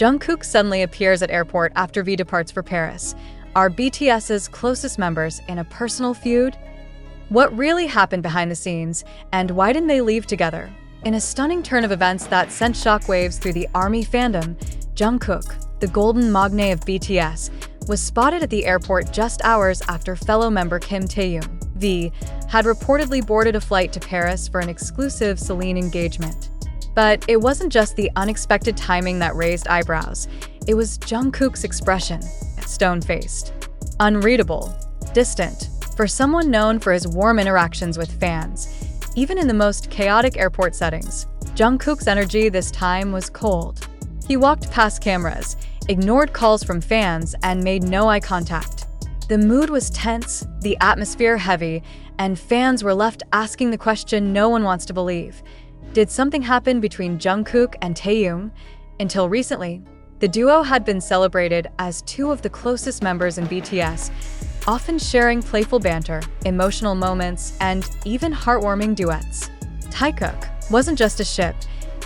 Jungkook suddenly appears at airport after V departs for Paris. Are BTS's closest members in a personal feud? What really happened behind the scenes, and why didn't they leave together? In a stunning turn of events that sent shockwaves through the ARMY fandom, Jungkook, the golden Maknae of BTS, was spotted at the airport just hours after fellow member Kim Taehyung, V, had reportedly boarded a flight to Paris for an exclusive Celine engagement. But it wasn't just the unexpected timing that raised eyebrows. It was Jungkook's expression, stone-faced, unreadable, distant, for someone known for his warm interactions with fans. Even in the most chaotic airport settings, Jungkook's energy this time was cold. He walked past cameras, ignored calls from fans, and made no eye contact. The mood was tense, the atmosphere heavy, and fans were left asking the question no one wants to believe. Did something happen between Jungkook and Taehyung? Until recently, the duo had been celebrated as two of the closest members in BTS, often sharing playful banter, emotional moments, and even heartwarming duets. Taekook wasn't just a ship,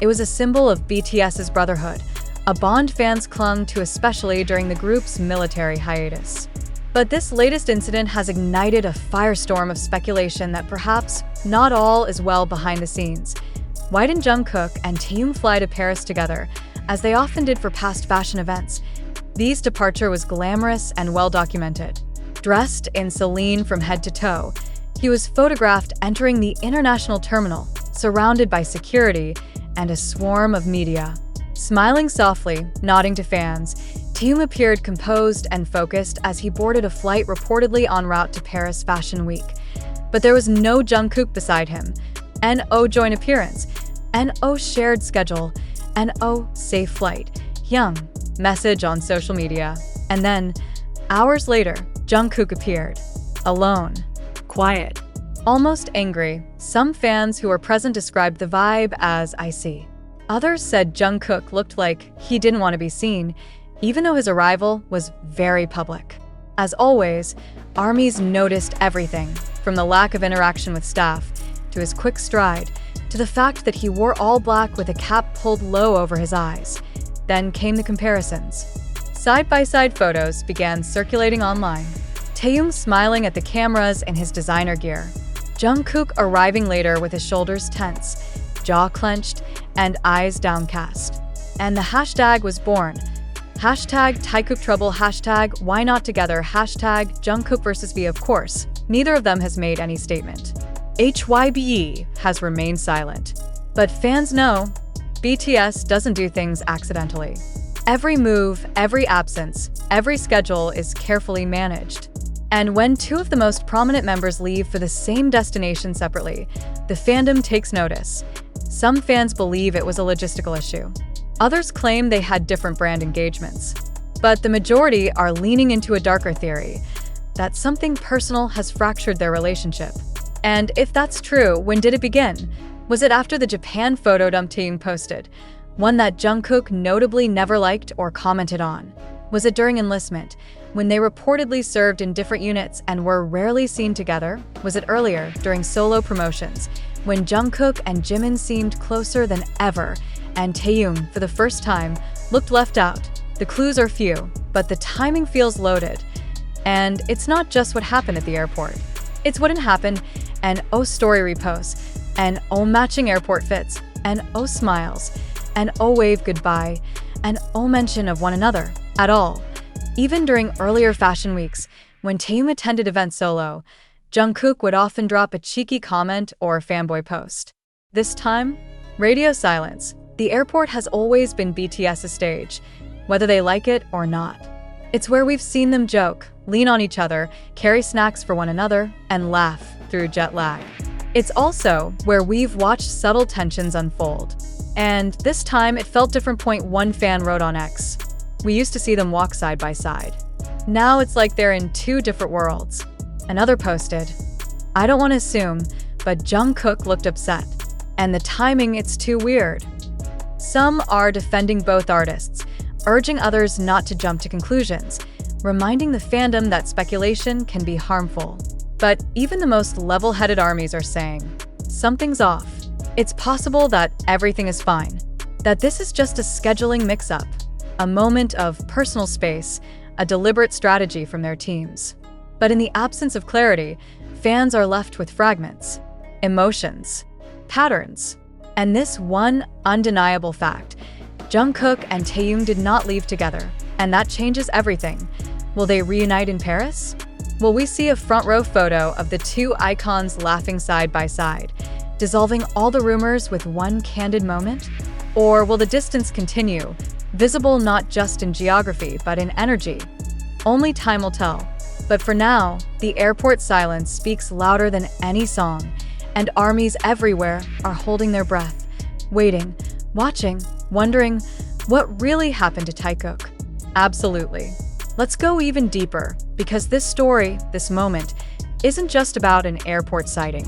it was a symbol of BTS's brotherhood, a bond fans clung to especially during the group's military hiatus. But this latest incident has ignited a firestorm of speculation that perhaps not all is well behind the scenes. Why didn't Jungkook and Taehyung fly to Paris together, as they often did for past fashion events? V's departure was glamorous and well documented. Dressed in Celine from head to toe, he was photographed entering the international terminal, surrounded by security and a swarm of media. Smiling softly, nodding to fans, Taehyung appeared composed and focused as he boarded a flight reportedly en route to Paris Fashion Week. But there was no Jungkook beside him. No joint appearance. No shared schedule. No safe flight. Young message on social media. And then, hours later, Jungkook appeared. Alone. Quiet. Almost angry. Some fans who were present described the vibe as icy. Others said Jungkook looked like he didn't want to be seen, even though his arrival was very public. As always, ARMYs noticed everything, from the lack of interaction with staff, to his quick stride, to the fact that he wore all black with a cap pulled low over his eyes. Then came the comparisons. Side-by-side photos began circulating online. Taehyung smiling at the cameras in his designer gear. Jungkook arriving later with his shoulders tense, jaw clenched, and eyes downcast. And the hashtag was born. Hashtag Taekook Trouble, hashtag Why Not Together, hashtag Jungkook vs V. Of course, neither of them has made any statement. HYBE has remained silent. But fans know BTS doesn't do things accidentally. Every move, every absence, every schedule is carefully managed. And when two of the most prominent members leave for the same destination separately, the fandom takes notice. Some fans believe it was a logistical issue. Others claim they had different brand engagements. But the majority are leaning into a darker theory, that something personal has fractured their relationship. And if that's true, when did it begin? Was it after the Japan photo dump Taehyung posted, one that Jungkook notably never liked or commented on? Was it during enlistment, when they reportedly served in different units and were rarely seen together? Was it earlier, during solo promotions, when Jungkook and Jimin seemed closer than ever, and Taehyung, for the first time, looked left out? The clues are few, but the timing feels loaded. And it's not just what happened at the airport. It's what didn't happen, and story reposts, and matching airport fits, and smiles, and wave goodbye, and mention of one another at all. Even during earlier fashion weeks, when Taehyung attended events solo, Jungkook would often drop a cheeky comment or fanboy post. This time, radio silence. The airport has always been BTS's stage, whether they like it or not. It's where we've seen them joke, lean on each other, carry snacks for one another, and laugh through jet lag. It's also where we've watched subtle tensions unfold. And this time, it felt different. One fan wrote on X. We used to see them walk side by side. Now it's like they're in two different worlds. Another posted, I don't want to assume, but Jungkook looked upset. And the timing, it's too weird. Some are defending both artists, urging others not to jump to conclusions, reminding the fandom that speculation can be harmful. But even the most level-headed ARMYs are saying, something's off. It's possible that everything is fine, that this is just a scheduling mix-up. a moment of personal space, a deliberate strategy from their teams. But in the absence of clarity, fans are left with fragments, emotions, patterns, and this one undeniable fact: Jungkook and Taehyung did not leave together, and that changes everything. Will they reunite in Paris? Will we see a front-row photo of the two icons laughing side by side, dissolving all the rumors with one candid moment? Or will the distance continue, visible not just in geography but in energy? Only time will tell. But for now, the airport silence speaks louder than any song, and armies everywhere are holding their breath, waiting, watching, wondering what really happened to Taekook. Absolutely. Let's go even deeper, because this story, this moment, isn't just about an airport sighting.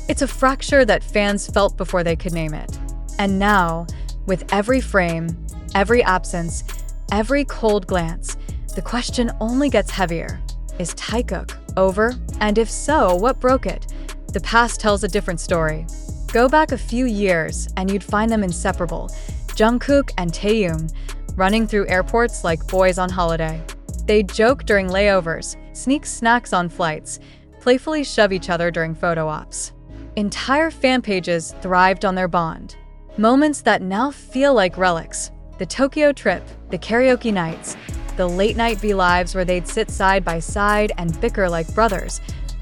It's a fracture that fans felt before they could name it. And now, with every frame, every absence, every cold glance, the question only gets heavier. Is Taekook over? And if so, what broke it? The past tells a different story. Go back a few years and you'd find them inseparable. Jungkook and Taehyung, running through airports like boys on holiday. They'd joke during layovers, sneak snacks on flights, playfully shove each other during photo ops. Entire fan pages thrived on their bond. Moments that now feel like relics. The Tokyo trip, the karaoke nights, the late-night V-Lives where they'd sit side by side and bicker like brothers,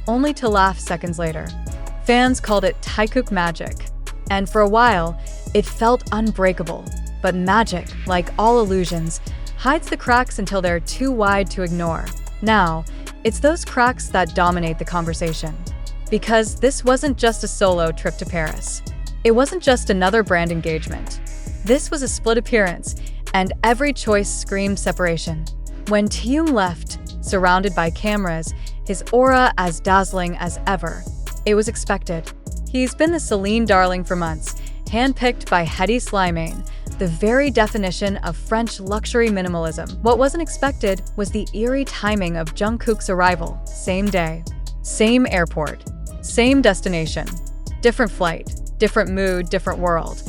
only to laugh seconds later. Fans called it Taekook magic. And for a while, it felt unbreakable. But magic, like all illusions, hides the cracks until they're too wide to ignore. Now, it's those cracks that dominate the conversation. Because this wasn't just a solo trip to Paris. It wasn't just another brand engagement. This was a split appearance, and every choice screamed separation. When Taehyung left, surrounded by cameras, his aura as dazzling as ever, it was expected. He's been the Celine darling for months, handpicked by Hedy Slimane, the very definition of French luxury minimalism. What wasn't expected was the eerie timing of Jungkook's arrival. Same day, same airport, same destination, different flight, different mood, different world.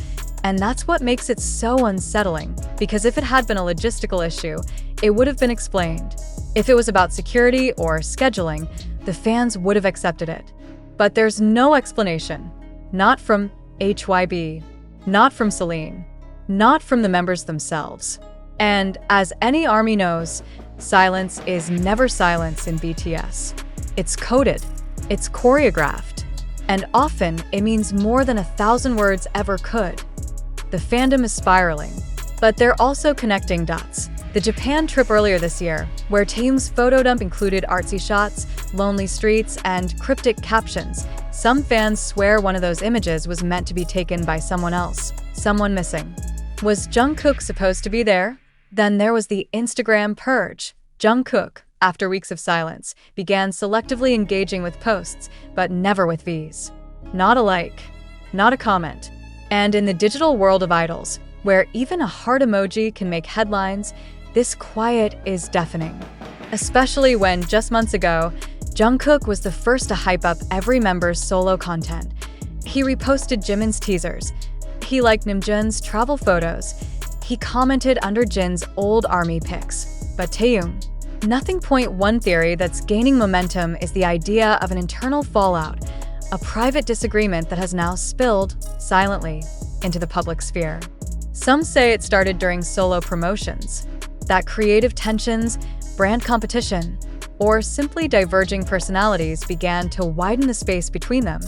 And that's what makes it so unsettling, because if it had been a logistical issue, it would have been explained. If it was about security or scheduling, the fans would have accepted it. But there's no explanation. Not from HYB, not from Celine, not from the members themselves. And as any army knows, silence is never silence in BTS. It's coded, it's choreographed, and often it means more than 1,000 words ever could. The fandom is spiraling, but they're also connecting dots. The Japan trip earlier this year, where Taehyung's photo dump included artsy shots, lonely streets, and cryptic captions. Some fans swear one of those images was meant to be taken by someone else, someone missing. Was Jungkook supposed to be there? Then there was the Instagram purge. Jungkook, after weeks of silence, began selectively engaging with posts, but never with Vs. Not a like, not a comment. And in the digital world of idols, where even a heart emoji can make headlines, this quiet is deafening. Especially when, just months ago, Jungkook was the first to hype up every member's solo content. He reposted Jimin's teasers. He liked Namjoon's travel photos. He commented under Jin's old army pics. But Taehyung, nothing. One theory that's gaining momentum is the idea of an internal fallout, a private disagreement that has now spilled, silently, into the public sphere. Some say it started during solo promotions, that creative tensions, brand competition, or simply diverging personalities began to widen the space between them.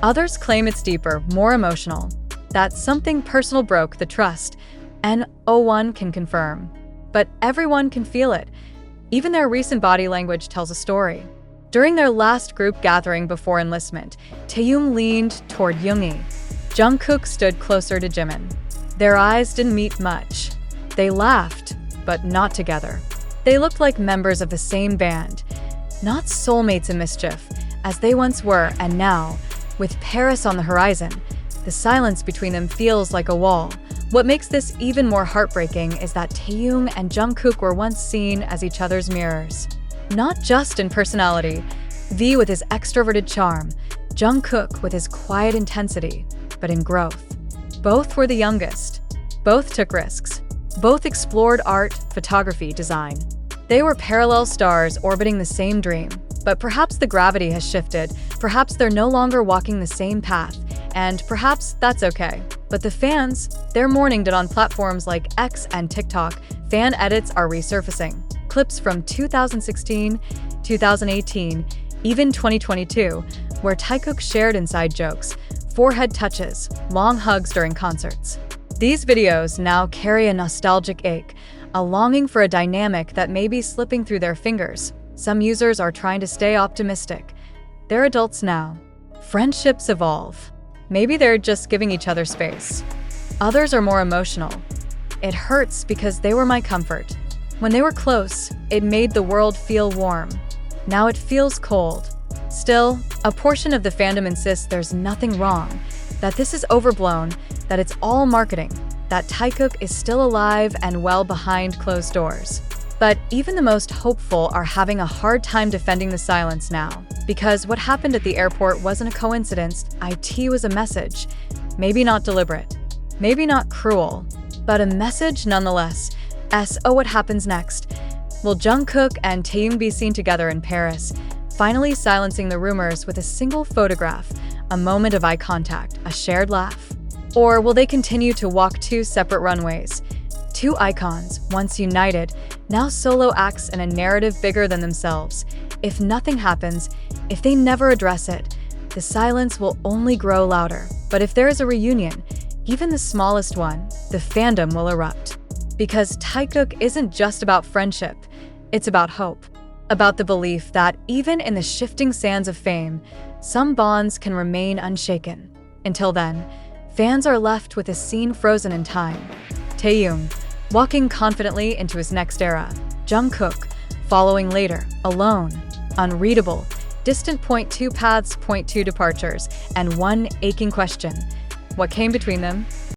Others claim it's deeper, more emotional, that something personal broke the trust, and no one can confirm. But everyone can feel it. Even their recent body language tells a story. During their last group gathering before enlistment, Taehyung leaned toward Yoongi. Jungkook stood closer to Jimin. Their eyes didn't meet much. They laughed, but not together. They looked like members of the same band, not soulmates in mischief, as they once were, and now, with Paris on the horizon, the silence between them feels like a wall. What makes this even more heartbreaking is that Taehyung and Jungkook were once seen as each other's mirrors. Not just in personality, V with his extroverted charm, Jungkook with his quiet intensity, but in growth. Both were the youngest. Both took risks. Both explored art, photography, design. They were parallel stars orbiting the same dream, but perhaps the gravity has shifted, perhaps they're no longer walking the same path, and perhaps that's okay. But the fans, they're mourning that on platforms like X and TikTok, fan edits are resurfacing. Clips from 2016, 2018, even 2022, where Jungkook shared inside jokes, forehead touches, long hugs during concerts. These videos now carry a nostalgic ache, a longing for a dynamic that may be slipping through their fingers. Some users are trying to stay optimistic. They're adults now. Friendships evolve. Maybe they're just giving each other space. Others are more emotional. It hurts because they were my comfort. When they were close, it made the world feel warm. Now it feels cold. Still, a portion of the fandom insists there's nothing wrong, that this is overblown, that it's all marketing, that Jungkook is still alive and well behind closed doors. But even the most hopeful are having a hard time defending the silence now, because what happened at the airport wasn't a coincidence. It was a message. Maybe not deliberate, maybe not cruel, but a message nonetheless. So what happens next? Will Jungkook and Taeyong be seen together in Paris, finally silencing the rumors with a single photograph, a moment of eye contact, a shared laugh? Or will they continue to walk two separate runways? Two icons, once united, now solo acts in a narrative bigger than themselves. If nothing happens, if they never address it, the silence will only grow louder. But if there is a reunion, even the smallest one, the fandom will erupt. Because Jungkook isn't just about friendship, it's about hope. About the belief that even in the shifting sands of fame, some bonds can remain unshaken. Until then, fans are left with a scene frozen in time. Taeyong, walking confidently into his next era. Jungkook, following later, alone, unreadable, distant two paths, two departures, and one aching question. What came between them?